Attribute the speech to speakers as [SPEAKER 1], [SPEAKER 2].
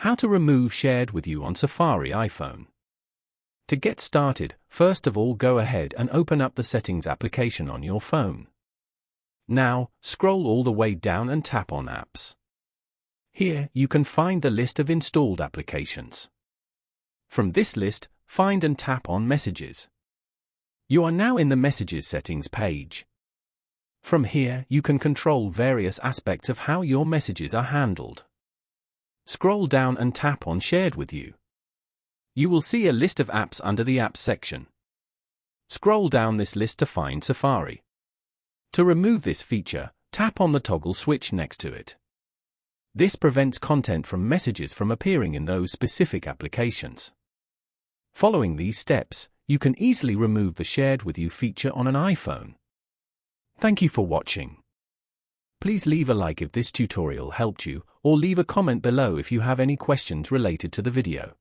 [SPEAKER 1] How to remove Shared with You on Safari iPhone. To get started, first of all go ahead and open up the Settings application on your phone. Now, scroll all the way down and tap on Apps. Here, you can find the list of installed applications. From this list, find and tap on Messages. You are now in the Messages settings page. From here, you can control various aspects of how your messages are handled. Scroll down and tap on Shared with You. You will see a list of apps under the Apps section. Scroll down this list to find Safari. To remove this feature, tap on the toggle switch next to it. This prevents content from messages from appearing in those specific applications. Following these steps, you can easily remove the Shared with You feature on an iPhone. Thank you for watching. Please leave a like if this tutorial helped you, or leave a comment below if you have any questions related to the video.